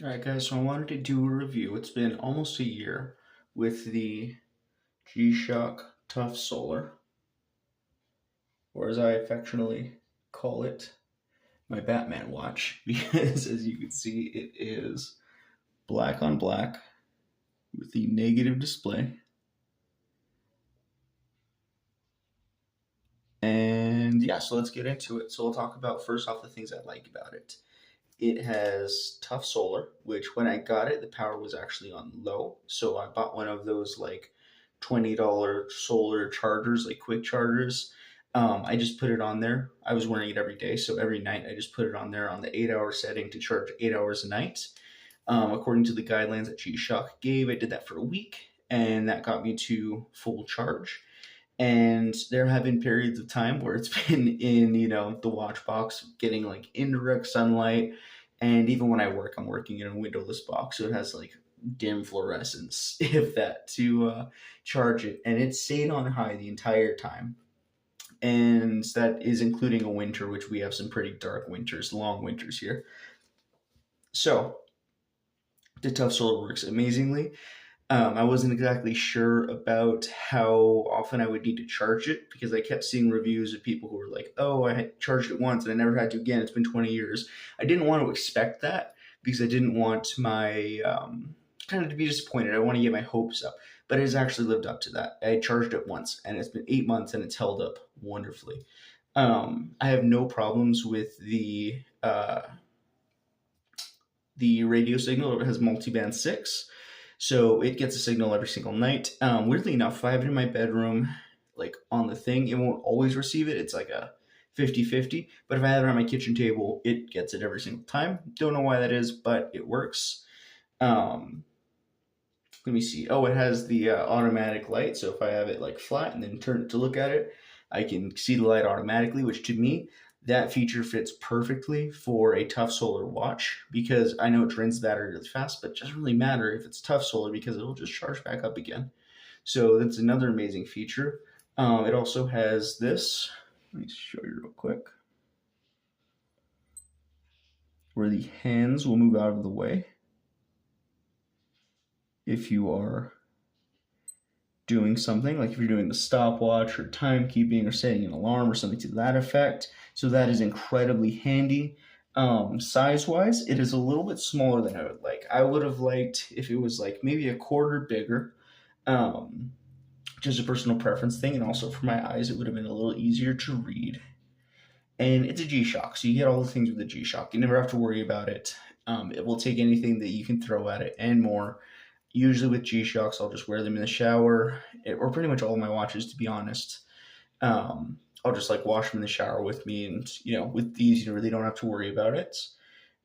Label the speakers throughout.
Speaker 1: Alright guys, so I wanted to do a review. It's been almost a year with the G-Shock Tough Solar, or as I affectionately call it, my Batman watch, because as you can see, it is black on black with the negative display. And yeah, so let's get into it. So we'll talk about first off the things I like about it. It has tough solar, which when I got it, the power was actually on low. So I bought one of those like $20 solar chargers, like quick chargers. I just put it on there. I was wearing it every day. So every night I just put it on there on the 8 hour setting to charge 8 hours a night. According to the guidelines that G-Shock gave, I did that for a week and that got me to full charge. And there have been periods of time where it's been in, the watch box getting like indirect sunlight. And even when I work, I'm working in a windowless box. So it has like dim fluorescence, if that, to charge it. And it stayed on high the entire time. And that is including a winter, which we have some pretty dark winters, long winters here. So the Tough Solar works amazingly. I wasn't exactly sure about how often I would need to charge it because I kept seeing reviews of people who were like, "Oh, I had charged it once and I never had to again. It's been 20 years." I didn't want to expect that because I didn't want my kind of to be disappointed. I want to get my hopes up, but it has actually lived up to that. I charged it once and it's been 8 months and it's held up wonderfully. I have no problems with the radio signal. It has multiband 6. So it gets a signal every single night. Weirdly enough, if I have it in my bedroom, like on the thing, it won't always receive it. It's like a 50-50. But if I have it on my kitchen table, it gets it every single time. Don't know why that is, but it works. Um, Let me see. Oh, it has the automatic light. So if I have it like flat and then turn it to look at it, I can see the light automatically, which to me, that feature fits perfectly for a tough solar watch because I know it drains the battery really fast, but it doesn't really matter if it's tough solar because it'll just charge back up again. So that's another amazing feature. It also has this. Let me show you real quick. Where the hands will move out of the way if you are doing something, like if you're doing the stopwatch or timekeeping or setting an alarm or something to that effect. So that is incredibly handy. Size wise, it is a little bit smaller than I would like. I would have liked if it was like maybe a quarter bigger. Um, just a personal preference thing, and also for my eyes, it would have been a little easier to read. And it's a G-Shock, so you get all the things with the G-Shock. You never have to worry about it. It will take anything that you can throw at it and more. Usually with G-Shocks, I'll just wear them in the shower, or pretty much all of my watches, to be honest. I'll just like wash them in the shower with me, and with these, you really don't have to worry about it.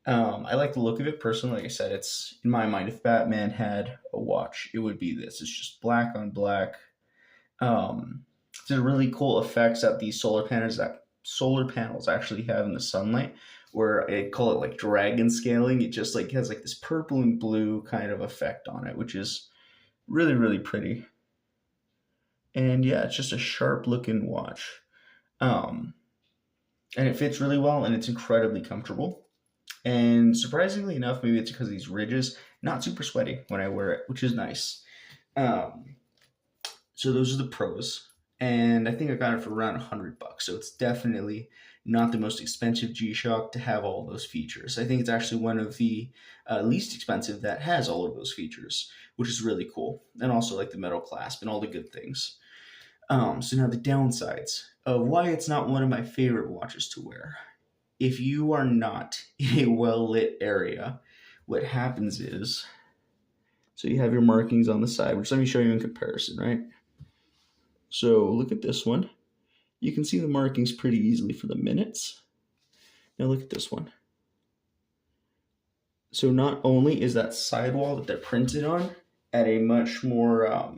Speaker 1: I like the look of it personally. Like I said, it's in my mind, if Batman had a watch, it would be this. It's just black on black. Um, there's really cool effects that these solar panels actually have in the sunlight, where I call it like dragon scaling. It just like has like this purple and blue kind of effect on it, which is really, really pretty. And yeah, it's just a sharp looking watch. Um, and it fits really well and it's incredibly comfortable. And surprisingly enough, maybe it's because of these ridges, not super sweaty when I wear it, which is nice. Um, so those are the pros. And I think I got it for around $100. So it's definitely not the most expensive G-Shock to have all those features. I think it's actually one of the least expensive that has all of those features, which is really cool. And also like the metal clasp and all the good things. So now the downsides of why it's not one of my favorite watches to wear. If you are not in a well lit area, what happens is, so you have your markings on the side, which let me show you in comparison, right? So look at this one. You can see the markings pretty easily for the minutes. Now look at this one. So not only is that sidewall that they're printed on at a much more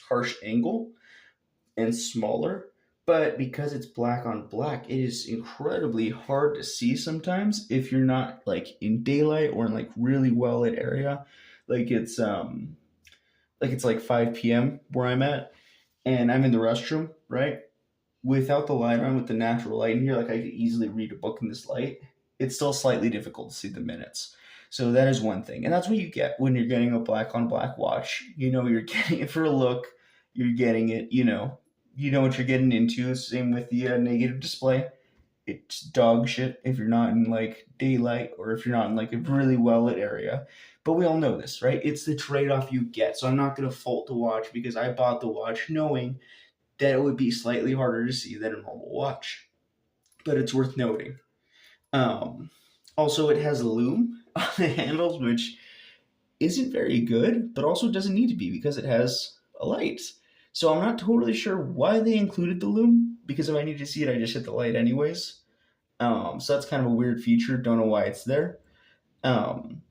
Speaker 1: harsh angle and smaller, but because it's black on black, it is incredibly hard to see sometimes if you're not like in daylight or in like really well lit area. Like it's like 5 p.m. where I'm at and I'm in the restroom, right? Without the light on, with the natural light in here, like I could easily read a book in this light. It's still slightly difficult to see the minutes. So that is one thing. And that's what you get when you're getting a black on black watch. You know you're getting it for a look, you're getting it, you know what you're getting into. Same with the negative display. It's dog shit if you're not in like daylight or if you're not in like a really well lit area. But we all know this, right? It's the trade off you get. So I'm not going to fault the watch because I bought the watch knowing that it would be slightly harder to see than a normal watch. But it's worth noting. Um, Also, it has a loom on the handles, which isn't very good, but also doesn't need to be because it has a light. So I'm not totally sure why they included the loom because if I need to see it, I just hit the light anyways. So that's kind of a weird feature. Don't know why it's there. Um,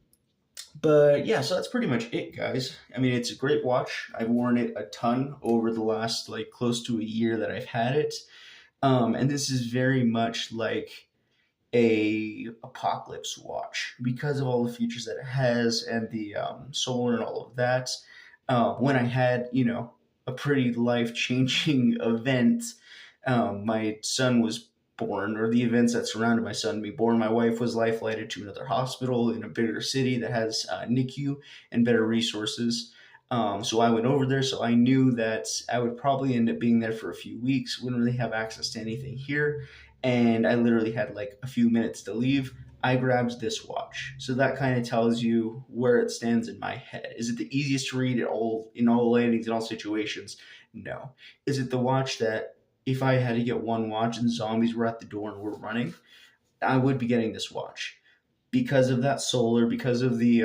Speaker 1: but yeah, so that's pretty much it, guys. I mean, it's a great watch. I've worn it a ton over the last like close to a year that I've had it. And this is very much like a apocalypse watch because of all the features that it has and the solar and all of that. When I had, a pretty life changing event, my son was born, or the events that surrounded my son being born. My wife was life flighted to another hospital in a bigger city that has NICU and better resources. So I went over there, so I knew that I would probably end up being there for a few weeks. Wouldn't really have access to anything here, and I literally had like a few minutes to leave. I grabbed this watch. So that kind of tells you where it stands in my head. Is it the easiest to read in all landings, in all situations? No. Is it the watch that if I had to get one watch and zombies were at the door and were running, I would be getting this watch. Because of that solar, because of the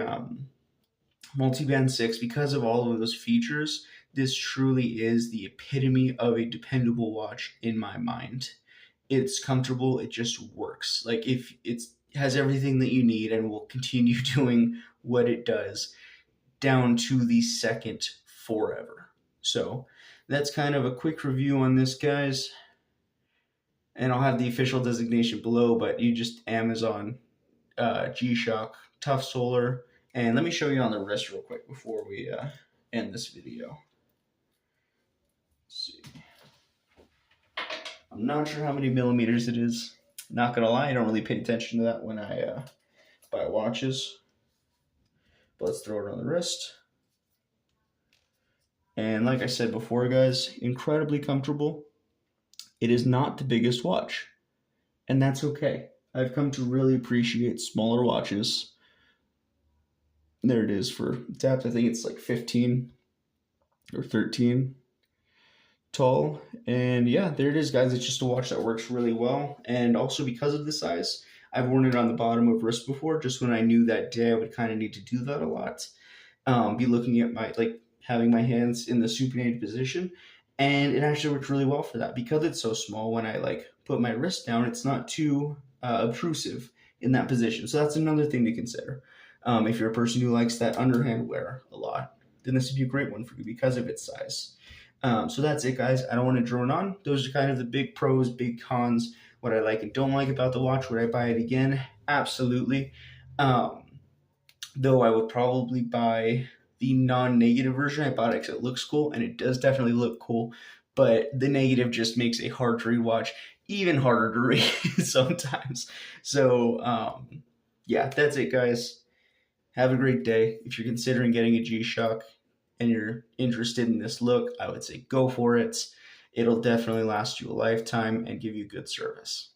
Speaker 1: multi-band 6, because of all of those features, this truly is the epitome of a dependable watch in my mind. It's comfortable, it just works. Like if it has everything that you need and will continue doing what it does down to the second forever. So that's kind of a quick review on this, guys. And I'll have the official designation below, but you just Amazon G-Shock Tough Solar. And let me show you on the wrist real quick before we end this video. Let's see. I'm not sure how many millimeters it is. Not gonna lie, I don't really pay attention to that when I buy watches. But let's throw it on the wrist. And like I said before, guys, incredibly comfortable. It is not the biggest watch, and that's okay. I've come to really appreciate smaller watches. There it is for depth. I think it's like 15 or 13 tall. And yeah, there it is, guys. It's just a watch that works really well. And also because of the size, I've worn it on the bottom of wrist before, just when I knew that day I would kind of need to do that a lot. Be looking at having my hands in the supinated position. And it actually worked really well for that because it's so small. When I put my wrist down, it's not too obtrusive in that position. So that's another thing to consider. If you're a person who likes that underhand wear a lot, then this would be a great one for you because of its size. So that's it, guys. I don't want to drone on. Those are kind of the big pros, big cons, what I like and don't like about the watch. Would I buy it again? Absolutely. Though I would probably buy the non-negative version. I bought it because it looks cool, and it does definitely look cool. But the negative just makes a hard to read watch even harder to read sometimes. So, yeah, that's it, guys. Have a great day. If you're considering getting a G-Shock and you're interested in this look, I would say go for it. It'll definitely last you a lifetime and give you good service.